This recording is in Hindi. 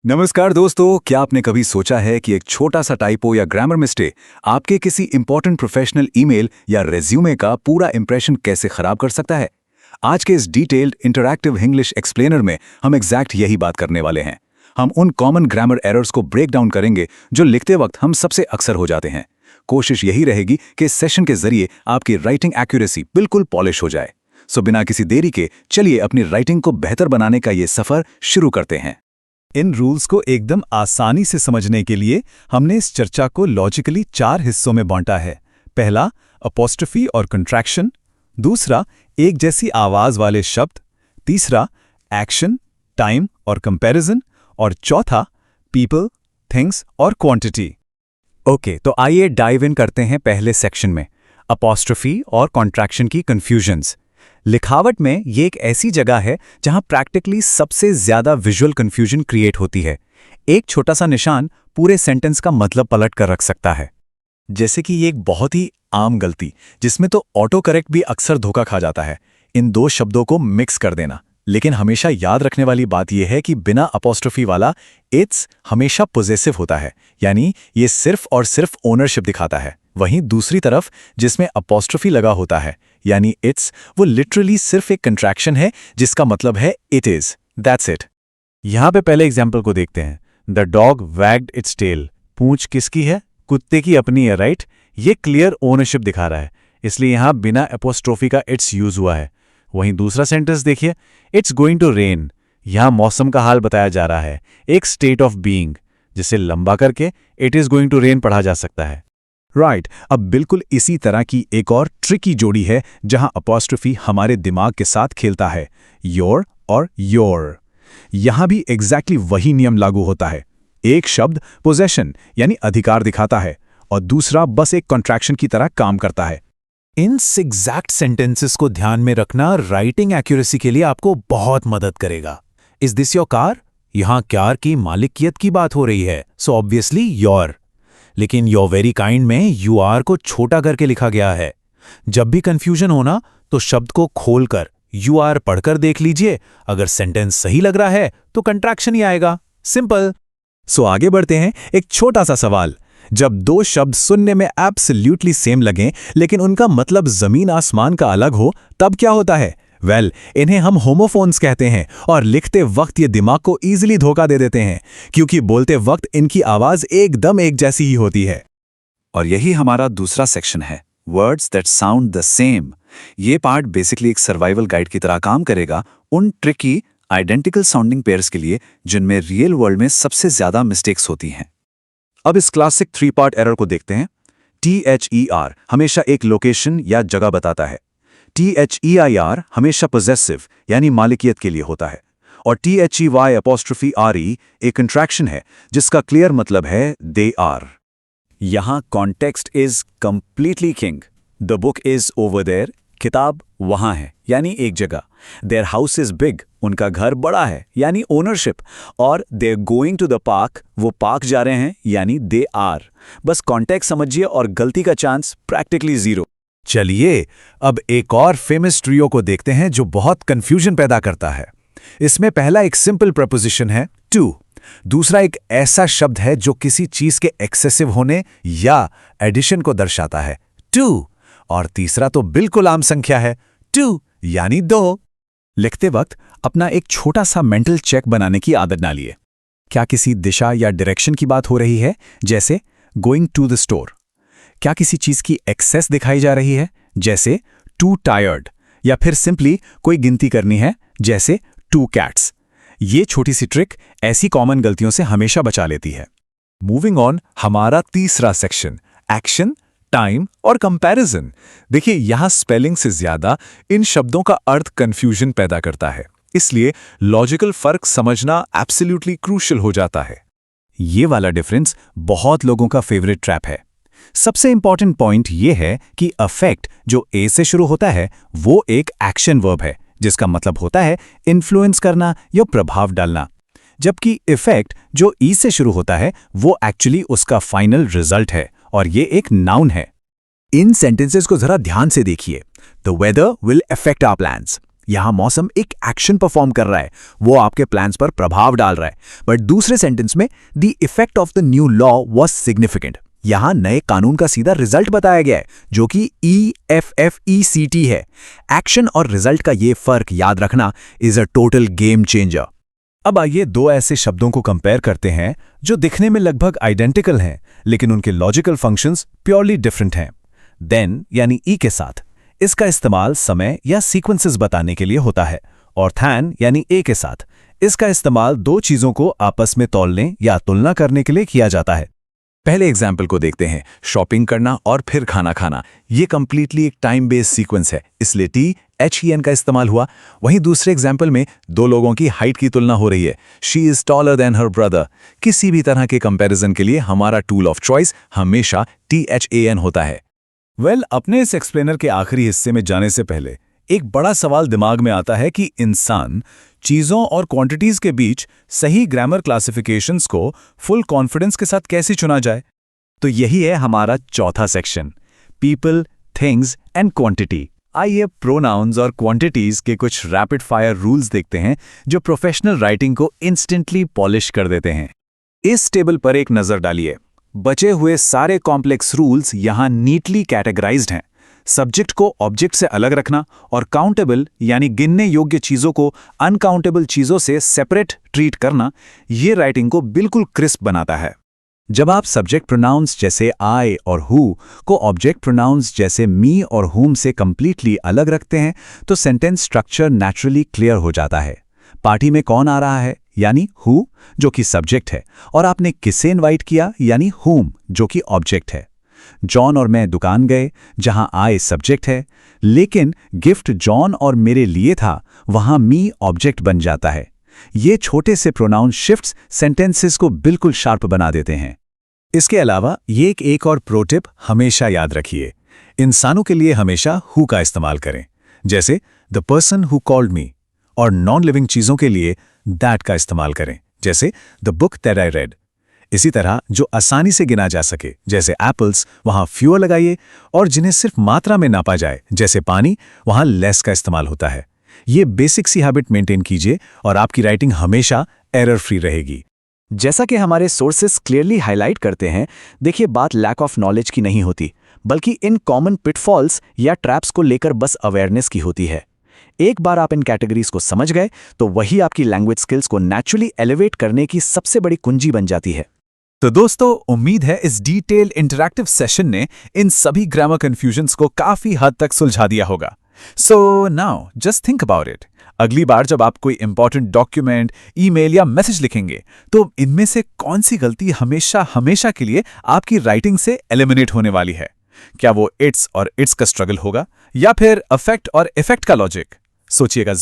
नमस्कार दोस्तों, क्या आपने कभी सोचा है कि एक छोटा सा टाइपो या ग्रामर मिस्टेक आपके किसी इंपॉर्टेंट प्रोफेशनल ईमेल या रेज्यूमे का पूरा इंप्रेशन कैसे खराब कर सकता है? आज के इस डिटेल्ड इंटरैक्टिव इंग्लिश एक्सप्लेनर में हम एग्जैक्ट यही बात करने वाले हैं। हम उन कॉमन ग्रामर एरर्स को ब्रेक डाउन करेंगे जो लिखते वक्त हम सबसे अक्सर हो जाते हैं। कोशिश यही रहेगी कि इस सेशन के जरिए आपकी राइटिंग एक्यूरेसी बिल्कुल पॉलिश हो जाए। सो बिना किसी देरी के चलिए अपनी राइटिंग को बेहतर बनाने का ये सफर शुरू करते हैं। इन रूल्स को एकदम आसानी से समझने के लिए हमने इस चर्चा को लॉजिकली 4 हिस्सों में बांटा है। पहला, अपॉस्ट्रोफी और कंट्रैक्शन। दूसरा, एक जैसी आवाज वाले शब्द। तीसरा, एक्शन, टाइम और कंपैरिजन। और चौथा, पीपल, थिंग्स और क्वांटिटी। ओके, तो आइए डाइव इन करते हैं पहले सेक्शन में, अपॉस्ट्रोफी और कॉन्ट्रैक्शन की कंफ्यूजन्स। लिखावट में ये एक ऐसी जगह है जहां प्रैक्टिकली सबसे ज्यादा विजुअल कंफ्यूजन क्रिएट होती है। एक छोटा सा निशान पूरे सेंटेंस का मतलब पलट कर रख सकता है। जैसे कि ये एक बहुत ही आम गलती जिसमें तो ऑटो करेक्ट भी अक्सर धोखा खा जाता है, इन दो शब्दों को मिक्स कर देना। लेकिन हमेशा याद रखने वाली बात यह है कि बिना अपॉस्ट्रोफी वाला इट्स हमेशा पॉजेसिव होता है, यानी ये सिर्फ और सिर्फ ओनरशिप दिखाता है। वहीं दूसरी तरफ जिसमें अपॉस्ट्रोफी लगा होता है यानी इट्स, वो लिटरली सिर्फ एक कंट्रैक्शन है जिसका मतलब है इट इज, दैट्स इट। यहां पे पहले एग्जाम्पल को देखते हैं। The dog wagged its tail. पूंछ किसकी है? कुत्ते की अपनी है, राइट? ये क्लियर ओनरशिप दिखा रहा है, इसलिए यहां बिना अपॉस्ट्रोफी का इट्स यूज हुआ है। वहीं दूसरा सेंटेंस देखिए, इट्स गोइंग टू रेन। यहां मौसम का हाल बताया जा रहा है, एक स्टेट ऑफ बीइंग, जिसे लंबा करके it is going to rain पढ़ा जा सकता है। राइट, अब बिल्कुल इसी तरह की एक और ट्रिकी जोड़ी है जहां अपॉस्ट्रोफी हमारे दिमाग के साथ खेलता है, योर और योर। यहां भी एग्जैक्टली वही नियम लागू होता है। एक शब्द पोजेशन यानी अधिकार दिखाता है और दूसरा बस एक कॉन्ट्रैक्शन की तरह काम करता है। इन एग्जैक्ट सेंटेंसेस को ध्यान में रखना राइटिंग एक्यूरेसी के लिए आपको बहुत मदद करेगा। Is this your car? यहां कार की मालिकियत की बात हो रही है, सो ऑब्वियसली योर। लेकिन योर वेरी काइंड में यू आर को छोटा करके लिखा गया है। जब भी कंफ्यूजन होना तो शब्द को खोलकर यू आर पढ़कर देख लीजिए। अगर सेंटेंस सही लग रहा है तो कंट्रैक्शन ही आएगा, सिंपल। सो आगे बढ़ते हैं। एक छोटा सा सवाल, जब दो शब्द सुनने में एब्सोल्युटली सेम लगें लेकिन उनका मतलब जमीन आसमान का अलग हो, तब क्या होता है? वेल, इन्हें हम होमोफोन्स कहते हैं और लिखते वक्त ये दिमाग को ईजिली धोखा दे देते हैं क्योंकि बोलते वक्त इनकी आवाज एकदम एक जैसी ही होती है। और यही हमारा दूसरा सेक्शन है, words that sound the same. ये पार्ट बेसिकली एक सर्वाइवल गाइड की तरह काम करेगा उन ट्रिकी आइडेंटिकल साउंडिंग पेयर्स के लिए जिनमें रियल वर्ल्ड में सबसे ज्यादा मिस्टेक्स होती हैं। अब इस क्लासिक 3 पार्ट एरर को देखते हैं। THER हमेशा एक लोकेशन या जगह बताता है। THEIR हमेशा पोजेसिव यानी मालिकियत के लिए होता है। और THEY' एक कंट्रैक्शन है जिसका क्लियर मतलब है दे आर। यहां context is completely king. The book is over there, किताब वहां है यानी एक जगह। देयर हाउस इज बिग, उनका घर बड़ा है यानी ओनरशिप। और they going to the park, वो पार्क जा रहे हैं यानी दे आर। बस कॉन्टेक्स्ट समझिए और गलती का चांस प्रैक्टिकली 0। चलिए अब एक और फेमस ट्रियो को देखते हैं जो बहुत कंफ्यूजन पैदा करता है। इसमें पहला एक सिंपल प्रपोजिशन है टू। दूसरा एक ऐसा शब्द है जो किसी चीज के एक्सेसिव होने या एडिशन को दर्शाता है, टू। और तीसरा तो बिल्कुल आम संख्या है, टू यानी 2। लिखते वक्त अपना एक छोटा सा मेंटल चेक बनाने की आदत डालिए। क्या किसी दिशा या डायरेक्शन की बात हो रही है, जैसे गोइंग टू द स्टोर? क्या किसी चीज की एक्सेस दिखाई जा रही है, जैसे टू टायर्ड? या फिर सिंपली कोई गिनती करनी है, जैसे 2 cats? ये छोटी सी ट्रिक ऐसी कॉमन गलतियों से हमेशा बचा लेती है। मूविंग ऑन, हमारा तीसरा सेक्शन, एक्शन, टाइम और कंपैरिजन। देखिए, यहां स्पेलिंग से ज्यादा इन शब्दों का अर्थ कंफ्यूजन पैदा करता है, इसलिए लॉजिकल फर्क समझना एब्सोल्युटली क्रूशियल हो जाता है। ये वाला डिफरेंस बहुत लोगों का फेवरेट ट्रैप है। सबसे इंपॉर्टेंट पॉइंट ये है कि अफेक्ट जो ए से शुरू होता है वो एक एक्शन वर्ब है जिसका मतलब होता है इन्फ्लुएंस करना या प्रभाव डालना, जबकि इफेक्ट जो ई से शुरू होता है वो एक्चुअली उसका फाइनल रिजल्ट है और ये एक नाउन है। इन सेंटेंसेस को जरा ध्यान से देखिए। The weather will affect our plans, यहाँ मौसम एक एक्शन परफॉर्म कर रहा है, वो आपके प्लान्स पर प्रभाव डाल रहा है। बट दूसरे सेंटेंस में the effect of the new law was significant, यहाँ नए कानून का सीधा रिजल्ट बताया गया है जो कि EFFECT है। एक्शन और रिजल्ट का ये फर्क याद रखना is a total game changer. अब आइए दो ऐसे शब्दों को कंपेयर करते हैं जो दिखने में लगभग आइडेंटिकल हैं, लेकिन उनके लॉजिकल फंक्शंस प्योरली डिफरेंट हैं। देन यानी ई के साथ इसका इस्तेमाल समय या सीक्वेंसेस बताने के लिए होता है, और थैन यानी ए के साथ इसका इस्तेमाल दो चीजों को आपस में तौलने या तुलना करने के लिए किया जाता है। पहले एग्जाम्पल को देखते हैं, शॉपिंग करना और फिर खाना खाना। ये कंप्लीटली एक टाइम बेस्ड सीक्वेंस है, इसलिए THEN का इस्तेमाल हुआ। वहीं दूसरे एग्जाम्पल में दो लोगों की हाइट की तुलना हो रही है, she is taller than her brother. किसी भी तरह के कंपैरिजन के लिए हमारा टूल ऑफ चॉइस हमेशा THAN होता है। अपने इस एक्सप्लेनर के आखिरी हिस्से में जाने से पहले एक बड़ा सवाल दिमाग में आता है कि इंसान चीज़ों और क्वांटिटीज के बीच सही ग्रामर क्लासिफिकेशंस को फुल कॉन्फिडेंस के साथ कैसे चुना जाए। तो यही है हमारा चौथा section, people, things and quantity. आइए प्रोनाउंस और क्वांटिटीज के कुछ रैपिड फायर रूल्स देखते हैं जो प्रोफेशनल राइटिंग को इंस्टेंटली पॉलिश कर देते हैं। इस टेबल पर एक नजर डालिए। बचे हुए सारे कॉम्प्लेक्स रूल्स यहां नीटली कैटेगराइज्ड हैं। सब्जेक्ट को ऑब्जेक्ट से अलग रखना और काउंटेबल यानी गिनने योग्य चीजों को अनकाउंटेबल चीजों से सेपरेट ट्रीट करना, ये राइटिंग को बिल्कुल क्रिस्प बनाता है। जब आप सब्जेक्ट प्रोनाउंस जैसे आई और हु को ऑब्जेक्ट प्रोनाउंस जैसे मी और हुम से कंप्लीटली अलग रखते हैं तो सेंटेंस स्ट्रक्चर नेचुरली क्लियर हो जाता है। पार्टी में कौन आ रहा है यानी हु जो कि सब्जेक्ट है, और आपने किसे इनवाइट किया यानी हुम जो कि ऑब्जेक्ट है। जॉन और मैं दुकान गए जहां आई सब्जेक्ट है, लेकिन गिफ्ट जॉन और मेरे लिए था, वहां मी ऑब्जेक्ट बन जाता है। ये छोटे से प्रोनाउन शिफ्ट्स सेंटेंसेस को बिल्कुल शार्प बना देते हैं। इसके अलावा ये एक और प्रो टिप हमेशा याद रखिए, इंसानों के लिए हमेशा हु का इस्तेमाल करें, जैसे the person who called me, और नॉन लिविंग चीजों के लिए दैट का इस्तेमाल करें, जैसे the book that I read. इसी तरह जो आसानी से गिना जा सके जैसे एप्पल्स, वहां फ्यूअर लगाइए, और जिन्हें सिर्फ मात्रा में नापा जाए जैसे पानी, वहां लेस का इस्तेमाल होता है। ये बेसिक सी हैबिट मेंटेन कीजिए और आपकी राइटिंग हमेशा एरर फ्री रहेगी। जैसा कि हमारे सोर्सेस क्लियरली हाईलाइट करते हैं, देखिए बात लैक ऑफ नॉलेज की नहीं होती, बल्कि इन कॉमन पिटफॉल्स या ट्रैप्स को लेकर बस अवेयरनेस की होती है। एक बार आप इन कैटेगरीज को समझ गए तो वही आपकी लैंग्वेज स्किल्स को नेचुरली एलिवेट करने की सबसे बड़ी कुंजी बन जाती है। तो दोस्तों, उम्मीद है इस डिटेल्ड इंटरैक्टिव सेशन ने इन सभी ग्रामर कंफ्यूजन्स को काफी हद तक सुलझा दिया होगा। So now just think about it. अगली बार जब आप कोई इंपॉर्टेंट डॉक्यूमेंट, ईमेल या मैसेज लिखेंगे तो इनमें से कौन सी गलती हमेशा हमेशा के लिए आपकी राइटिंग से एलिमिनेट होने वाली है? क्या वो इट्स और इट्स का स्ट्रगल होगा, या फिर अफेक्ट और इफेक्ट का लॉजिक? सोचिएगा।